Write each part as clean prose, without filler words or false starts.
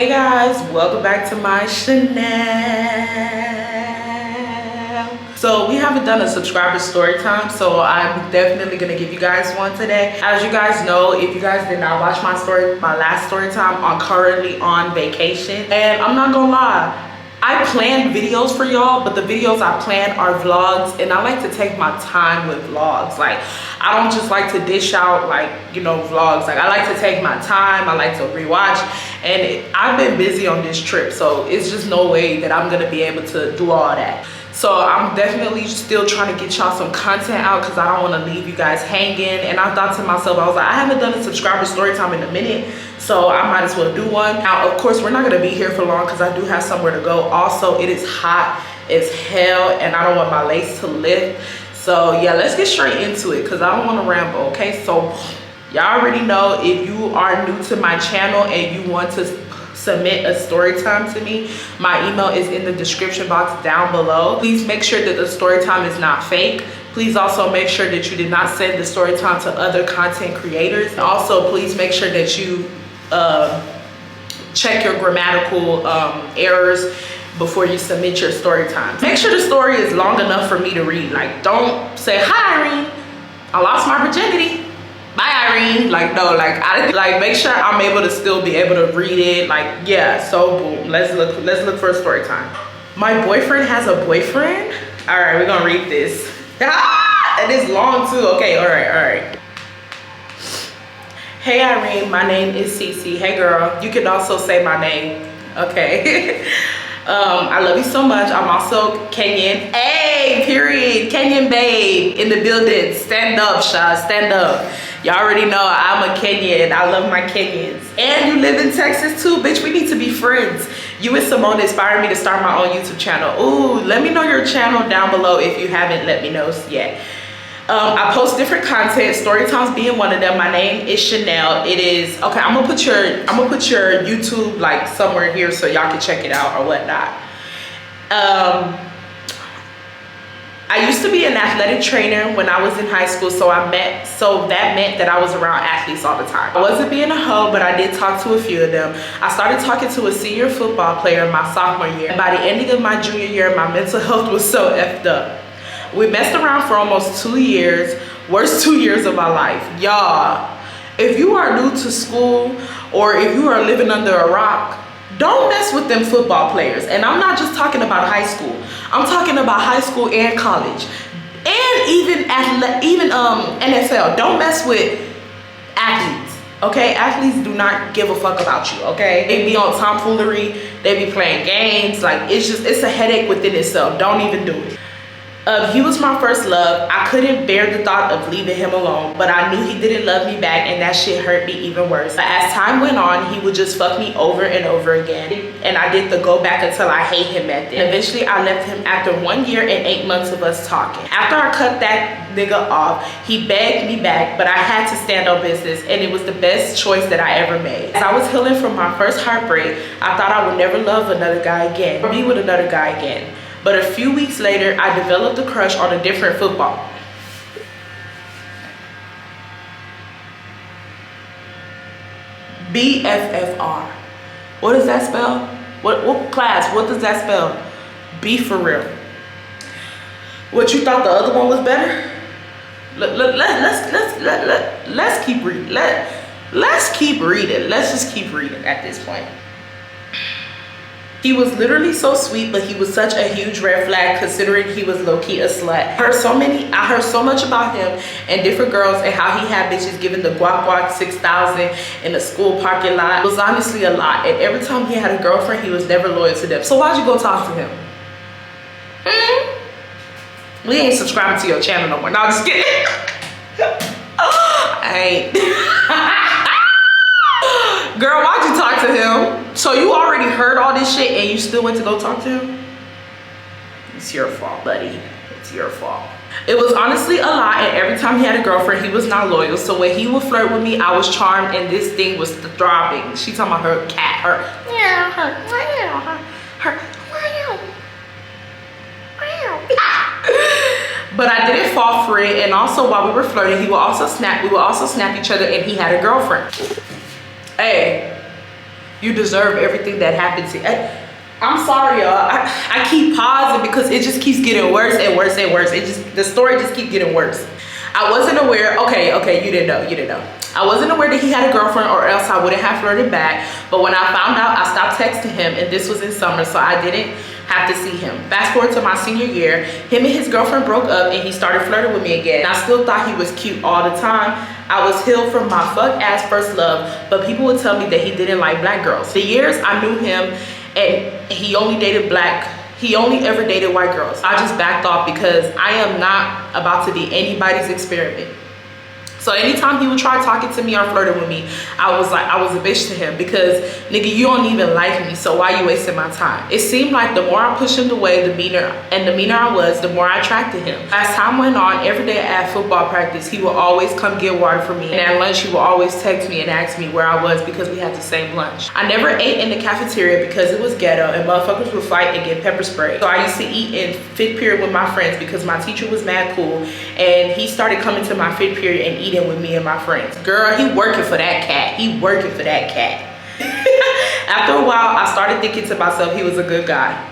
Hey guys, welcome back to my channel. So we haven't done a subscriber story time, so I'm definitely gonna give you guys one today. As you guys know, if you guys did not watch my last story time, I'm currently on vacation, and I'm not gonna lie, I plan videos for y'all, but the videos I plan are vlogs, and I like to take my time with vlogs. Like, I don't just like to dish out, like, you know, vlogs. Like, I like to take my time, I like to rewatch, and I've been busy on this trip, so it's just no way that I'm gonna be able to do all that. So I'm definitely still trying to get y'all some content out because I don't want to leave you guys hanging. And I thought to myself, I was like, I haven't done a subscriber story time in a minute, so I might as well do one. Now, of course, we're not going to be here for long because I do have somewhere to go. Also, it is hot as hell and I don't want my lace to lift. So yeah, let's get straight into it because I don't want to ramble, okay? So y'all already know, if you are new to my channel and you want to submit a story time to me, my email is in the description box down below. Please make sure that the story time is not fake. Please also make sure that you did not send the story time to other content creators. And also, please make sure that you check your grammatical errors before you submit your story time. Make sure the story is long enough for me to read. Like, don't say, "Hi Irene, I lost my virginity. Bye Irene." Like, no, like make sure I'm able to still be able to read it. Like, yeah. So boom, let's look for a story time. My boyfriend has a boyfriend. All right, we're gonna read this. It is long too. Okay, all right. Hey Irene, my name is Cece. Hey girl, you can also say my name. Okay. I love you so much. I'm also Kenyan. Hey, period. Kenyan babe in the building. Stand up, Sha. Stand up. Y'all already know I'm a Kenyan. I love my Kenyans. And you live in Texas too, bitch. We need to be friends. You and Simone inspired me to start my own YouTube channel. Ooh, let me know your channel down below if you haven't let me know yet. I post different content, story times being one of them. My name is Chanel. It is okay. I'm gonna put your YouTube like somewhere here so y'all can check it out or whatnot. I used to be an athletic trainer when I was in high school, so that meant that I was around athletes all the time. I wasn't being a hoe, but I did talk to a few of them. I started talking to a senior football player my sophomore year, and by the ending of my junior year, my mental health was so effed up. We messed around for almost 2 years, worst 2 years of my life. Y'all, if you are new to school or if you are living under a rock, don't mess with them football players. And I'm not just talking about high school. I'm talking about high school and college. And even NFL. Don't mess with athletes, okay? Athletes do not give a fuck about you, okay? They be on tomfoolery, they be playing games. Like, it's a headache within itself. Don't even do it. He was my first love. I couldn't bear the thought of leaving him alone, but I knew he didn't love me back, and that shit hurt me even worse. But as time went on, he would just fuck me over and over again, and I did the go back until I hate him method. And eventually I left him after 1 year and 8 months of us talking. After I cut that nigga off, he begged me back, but I had to stand on business, and it was the best choice that I ever made. As I was healing from my first heartbreak, I thought I would never love another guy again, or be with another guy again. But a few weeks later, I developed a crush on a different football. BFFR. What does that spell? What class? What does that spell? B for real. What, you thought the other one was better? Let's keep reading. Let's keep reading. Let's just keep reading at this point. He was literally so sweet, but he was such a huge red flag considering he was low-key a slut. I heard so much about him and different girls and how he had bitches giving the guac 6,000 in the school parking lot. It was honestly a lot, and every time he had a girlfriend, he was never loyal to them. So why'd you go talk to him? We ain't subscribing to your channel no more. No, I'm just kidding. I ain't. Girl, why'd you talk to him? So you already heard all this shit and you still went to go talk to him? It's your fault, buddy. It's your fault. It was honestly a lot, and every time he had a girlfriend, he was not loyal. So when he would flirt with me, I was charmed, and this thing was throbbing. She talking about her cat, but I didn't fall for it. And also while we were flirting, we would also snap each other, and he had a girlfriend. Hey, You deserve everything that happened to you. I'm sorry, y'all. I keep pausing because it just keeps getting worse and worse and worse. The story just keeps getting worse. I wasn't aware. Okay, you didn't know. I wasn't aware that he had a girlfriend, or else I wouldn't have flirted back. But when I found out, I stopped texting him, and this was in summer, so I didn't have to see him. Fast forward to my senior year, him and his girlfriend broke up, and he started flirting with me again. And I still thought he was cute all the time. I was healed from my fuck ass first love, but people would tell me that he didn't like black girls. The years I knew him, and he only ever dated white girls. I just backed off because I am not about to be anybody's experiment. So anytime he would try talking to me or flirting with me, I was a bitch to him because, nigga, you don't even like me, so why you wasting my time? It seemed like the more I pushed him away, the meaner I was, the more I attracted him. As time went on, every day at football practice, he would always come get water for me. And at lunch, he would always text me and ask me where I was because we had the same lunch. I never ate in the cafeteria because it was ghetto and motherfuckers would fight and get pepper spray. So I used to eat in 5th period with my friends because my teacher was mad cool, and he started coming to my 5th period and eating with me and my friends. Girl, he working for that cat. After a while, I started thinking to myself he was a good guy.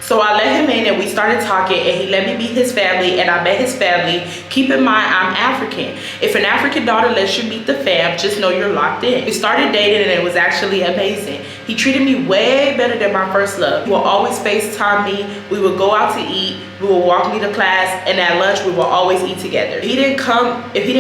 So I let him in and we started talking, and he let me meet his family, and I met his family. Keep in mind, I'm African. If an African daughter lets you meet the fam, just know you're locked in. We started dating and it was actually amazing. He treated me way better than my first love. He will always FaceTime me. We would go out to eat. We would walk me to class, and at lunch we would always eat together. If he didn't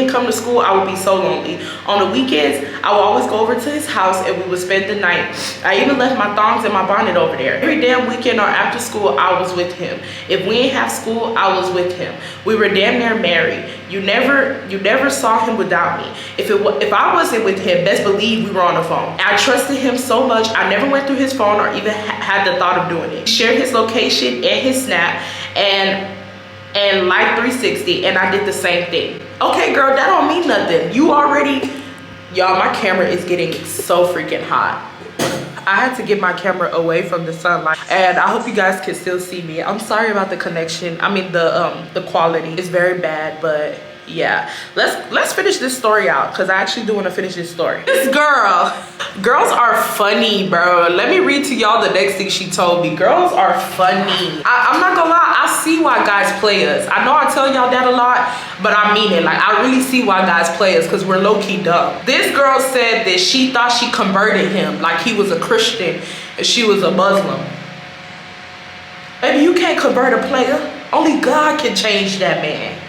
come to school, I would be so lonely. On the weekends, I would always go over to his house and we would spend the night. I even left my thongs and my bonnet over there. Every damn weekend or after school, I was with him. If we didn't have school, I was with him. We were damn near married. You never saw him without me. If I wasn't with him, best believe we were on the phone. I trusted him so much, I never went through his phone or even had the thought of doing it. He shared his location and his snap and Life 360, and I did the same thing. Okay, girl, that don't mean nothing. Y'all, my camera is getting so freaking hot. I had to get my camera away from the sunlight, and I hope you guys can still see me. I'm sorry about the connection. I mean, the quality is very bad, but yeah. Let's finish this story out, because I actually do want to finish this story. This girls are funny, bro. Let me read to y'all the next thing she told me. Girls are funny. I'm not gonna lie, I see why guys play us. I know I tell y'all that a lot, but I mean it. Like, I really see why guys play us, because we're low-key dumb. This girl said that she thought she converted him, like he was a Christian and she was a Muslim. Baby, you can't convert a player. Only God can change that man.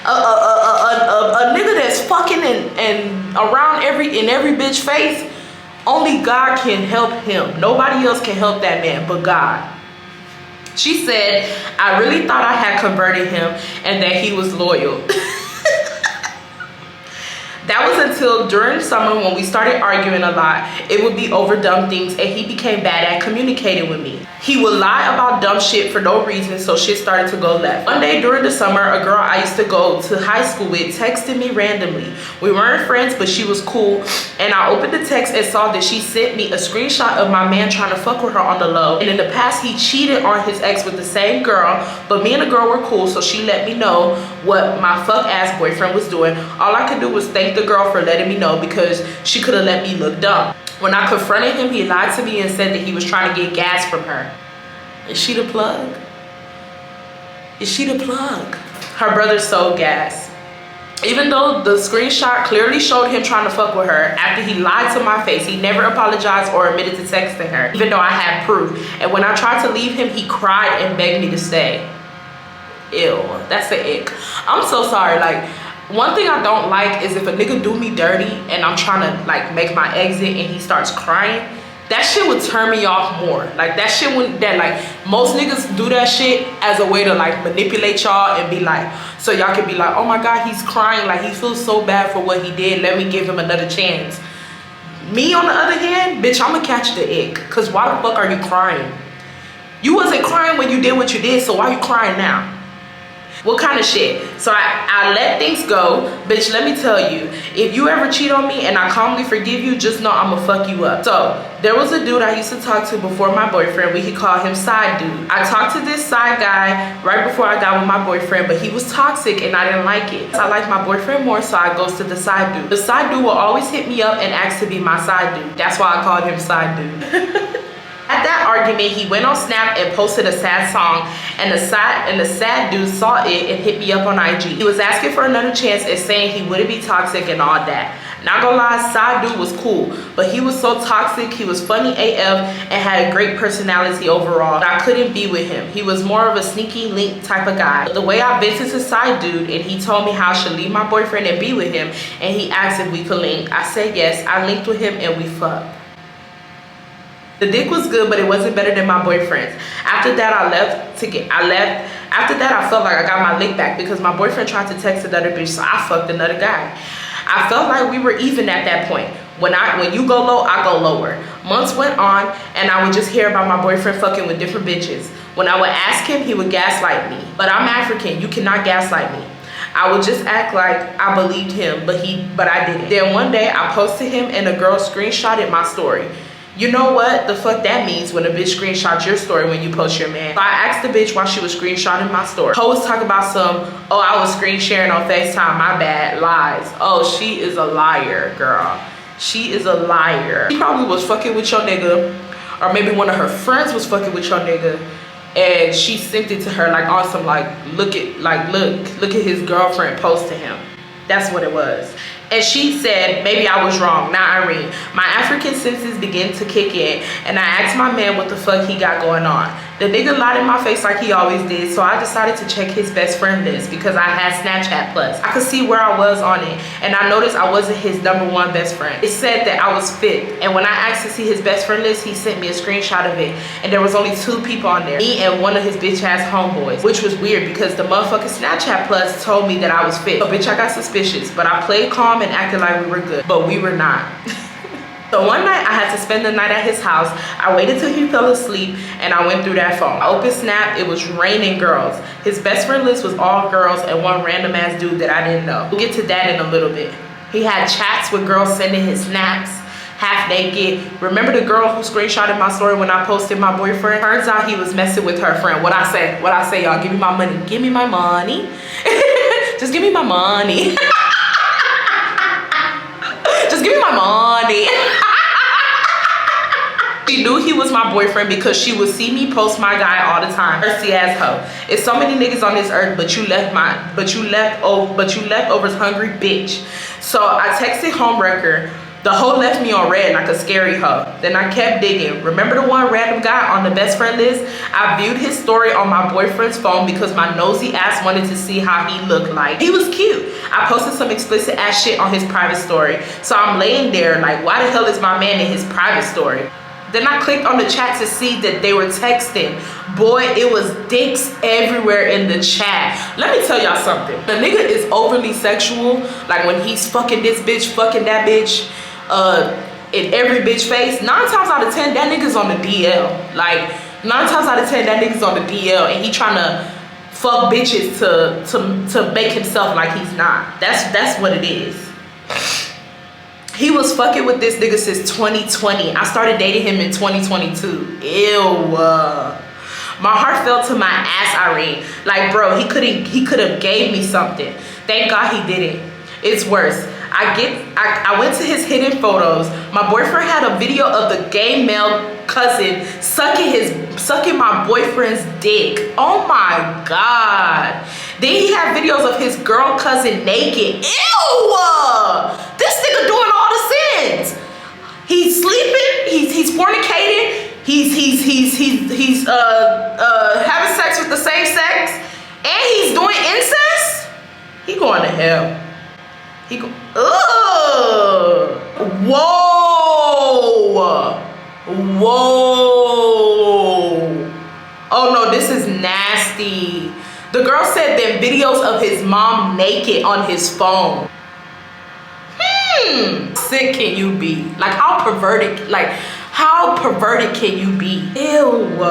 A nigga that's fucking and around every bitch face, only God can help him. Nobody else can help that man but God. She said, I really thought I had converted him and that he was loyal. That was until during summer when we started arguing a lot. It would be over dumb things, and he became bad at communicating with me. He would lie about dumb shit for no reason, so shit started to go left. One day during the summer, a girl I used to go to high school with texted me randomly. We weren't friends, but she was cool, and I opened the text and saw that she sent me a screenshot of my man trying to fuck with her on the low. And in the past, he cheated on his ex with the same girl, but me and the girl were cool, so she let me know what my fuck ass boyfriend was doing. All I could do was thank the girl for letting me know, because she could have let me look dumb. When I confronted him, he lied to me and said that he was trying to get gas from her. Is she the plug? Is she the plug? Her brother sold gas. Even though the screenshot clearly showed him trying to fuck with her, after he lied to my face, he never apologized or admitted to texting her, even though I had proof. And when I tried to leave him, he cried and begged me to stay. Ew, that's the ick. I'm so sorry. Like, one thing I don't like is if a nigga do me dirty and I'm trying to like make my exit and he starts crying. That shit would turn me off more. Like, that shit would, like, most niggas do that shit as a way to like manipulate y'all and be like, so y'all can be like, oh my God, he's crying, like he feels so bad for what he did, let me give him another chance. Me on the other hand, bitch, I'ma catch the ick, cause why the fuck are you crying? You wasn't crying when you did what you did, so why you crying now? What kind of shit? So I let things go. Bitch, let me tell you, if you ever cheat on me and I calmly forgive you, just know I'ma fuck you up. So there was a dude I used to talk to before my boyfriend. We could call him side dude. I talked to this side guy right before I got with my boyfriend, but he was toxic and I didn't like it. I like my boyfriend more, so I goes to the side dude. The side dude will always hit me up and ask to be my side dude. That's why I called him side dude. At that argument, he went on Snap and posted a sad song, and the sad dude saw it and hit me up on IG. He was asking for another chance and saying he wouldn't be toxic and all that. Not gonna lie, side dude was cool, but he was so toxic. He was funny AF and had a great personality overall. I couldn't be with him. He was more of a sneaky link type of guy. The way I vented to side dude and he told me how I should leave my boyfriend and be with him, and he asked if we could link. I said yes. I linked with him and we fucked. The dick was good, but it wasn't better than my boyfriend's. After that, After that, I felt like I got my lick back because my boyfriend tried to text another bitch, so I fucked another guy. I felt like we were even at that point. When you go low, I go lower. Months went on, and I would just hear about my boyfriend fucking with different bitches. When I would ask him, he would gaslight me. But I'm African. You cannot gaslight me. I would just act like I believed him, but I didn't. Then one day, I posted him, and a girl screenshotted my story. You know what the fuck that means when a bitch screenshots your story when you post your man. So I asked the bitch why she was screenshotting my story. Ho was talking about oh, I was screen sharing on FaceTime, my bad, lies. Oh, she is a liar, girl. She is a liar. She probably was fucking with your nigga, or maybe one of her friends was fucking with your nigga, and she sent it to her like awesome, look at his girlfriend post to him. That's what it was. And she said, maybe I was wrong, not Irene. My African senses began to kick in, and I asked my man what the fuck he got going on. The nigga lied in my face like he always did, so I decided to check his best friend list because I had Snapchat Plus. I could see where I was on it, and I noticed I wasn't his #1 best friend. It said that I was 5th, and when I asked to see his best friend list, he sent me a screenshot of it, and there was only 2 people on there, me and one of his bitch ass homeboys, which was weird because the motherfucking Snapchat Plus told me that I was 5th. So bitch, I got suspicious, but I played calm and acted like we were good, but we were not. So one night I had to spend the night at his house. I waited till he fell asleep and I went through that phone. I opened Snap, it was raining girls. His best friend list was all girls and one random ass dude that I didn't know. We'll get to that in a little bit. He had chats with girls sending his snaps half naked. Remember the girl who screenshotted my story when I posted my boyfriend? Turns out he was messing with her friend. What I say y'all, give me my money. Give me my money. Just give me my money. Just give me my money. She knew he was my boyfriend because she would see me post my guy all the time. Thirsty ass hoe. It's so many niggas on this earth, but you leftovers hungry bitch. So I texted homewrecker. The hoe left me on red like a scary hoe. Then I kept digging. Remember the one random guy on the best friend list? I viewed his story on my boyfriend's phone because my nosy ass wanted to see how he looked like. He was cute. I posted some explicit ass shit on his private story. So I'm laying there like, why the hell is my man in his private story? Then I clicked on the chat to see that they were texting. Boy, it was dicks everywhere in the chat. Let me tell y'all something. The nigga is overly sexual. Like when he's fucking this bitch, fucking that bitch, in every bitch face, 9 times out of 10 that nigga's on the DL. Like 9 times out of 10 that nigga's on the DL and he trying to fuck bitches to make himself like he's not. That's what it is. He was fucking with this nigga since 2020. I started dating him in 2022. Ew. My heart fell to my ass, Irene. Like, bro, he could have gave me something. Thank God he didn't. It's worse. I went to his hidden photos. My boyfriend had a video of the gay male cousin sucking my boyfriend's dick. Oh my God. Then he had videos of his girl cousin naked. Ew! This nigga doing all the sins. He's sleeping, he's fornicating, he's having sex with the same sex, and he's doing incest. He going to hell. He go. Ugh. Whoa. Whoa. Oh no, this is nasty. The girl said there videos of his mom naked on his phone. Sick can you be? Like how perverted can you be? Ew.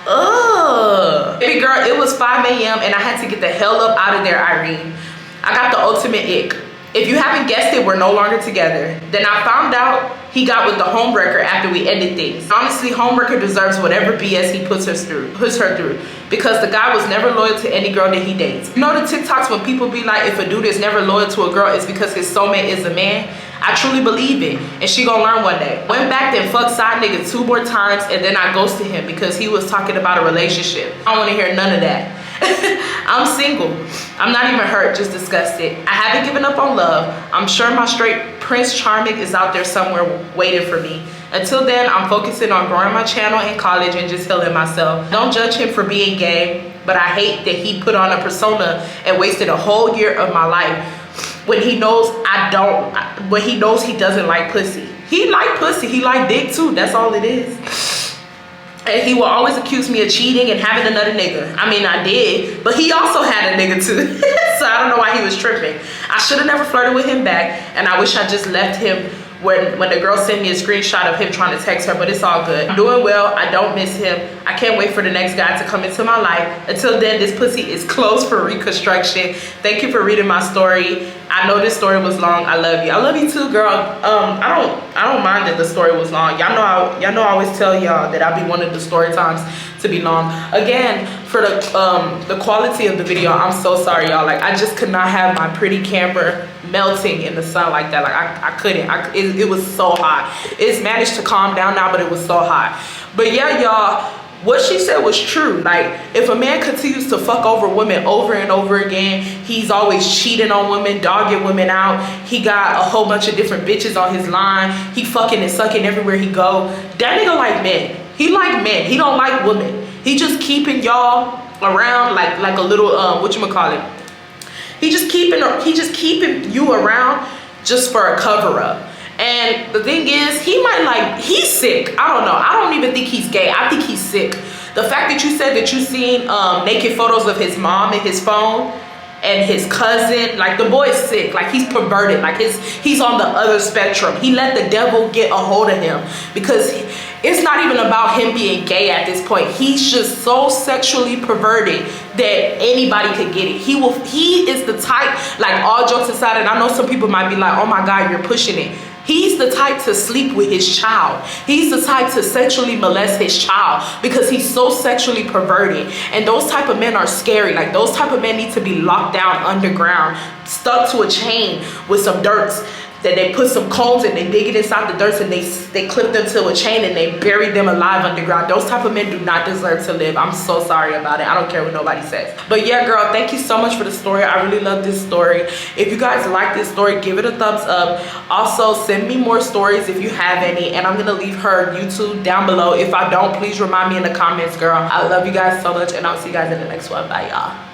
Ugh. love. Baby girl, it was 5 a.m. and I had to get the hell up out of there, Irene. I got the ultimate ick. If you haven't guessed it, we're no longer together. Then I found out he got with the homewrecker after we ended things. Honestly, homewrecker deserves whatever BS he puts her through. Because the guy was never loyal to any girl that he dates. You know the TikToks when people be like, if a dude is never loyal to a girl, it's because his soulmate is a man? I truly believe it, and she gonna learn one day. Went back and fucked side nigga 2 more times, and then I ghosted him because he was talking about a relationship. I don't wanna hear none of that. I'm single. I'm not even hurt, just disgusted. I haven't given up on love. I'm sure my straight Prince Charming is out there somewhere waiting for me. Until then, I'm focusing on growing my channel in college and just healing myself. Don't judge him for being gay, but I hate that he put on a persona and wasted a whole year of my life when he knows he doesn't like pussy. He like pussy, he like dick too, that's all it is. And he will always accuse me of cheating and having another nigga. I mean, I did, but he also had a nigga too. So I don't know why he was tripping. I should have never flirted with him back, and I wish I just left him when the girl sent me a screenshot of him trying to text her, but it's all good. I'm doing well, I don't miss him. I can't wait for the next guy to come into my life. Until then, this pussy is closed for reconstruction. Thank you for reading my story. I know this story was long. I love you. I love you too, girl. I don't mind that the story was long. Y'all know I always tell y'all that I be wanting the story times to be long. Again, for the quality of the video, I'm so sorry, y'all. Like, I just could not have my pretty camera melting in the sun like that. Like, I couldn't. It was so hot. It's managed to calm down now, but it was so hot. But yeah, y'all, what she said was true. Like, if a man continues to fuck over women over and over again, he's always cheating on women, dogging women out, he got a whole bunch of different bitches on his line, he fucking and sucking everywhere he go, that nigga like men. He like men. He don't like women. He just keeping y'all around like a little whatchamacallit. He just keeping you around just for a cover up. And the thing is, he's sick. I don't know. I don't even think he's gay. I think he's sick. The fact that you said that you seen naked photos of his mom in his phone and his cousin, like, the boy's sick. Like, he's perverted. Like, he's on the other spectrum. He let the devil get a hold of him, because it's not even about him being gay at this point. He's just so sexually perverted that anybody could get it. He is the type, like, all jokes aside, and I know some people might be like, oh my God, you're pushing it. He's the type to sleep with his child. He's the type to sexually molest his child, because he's so sexually perverted. And those type of men are scary. Like, those type of men need to be locked down underground, stuck to a chain with some dirts. That they put some cones and they dig it inside the dirt, and they clip them to a chain and they bury them alive underground. Those type of men do not deserve to live. I'm so sorry about it. I don't care what nobody says. But yeah, girl, thank you so much for the story. I really love this story. If you guys like this story, give it a thumbs up. Also, send me more stories if you have any, and I'm gonna leave her YouTube down below. If I don't, please remind me in the comments, girl. I love you guys so much, and I'll see you guys in the next one. Bye, y'all.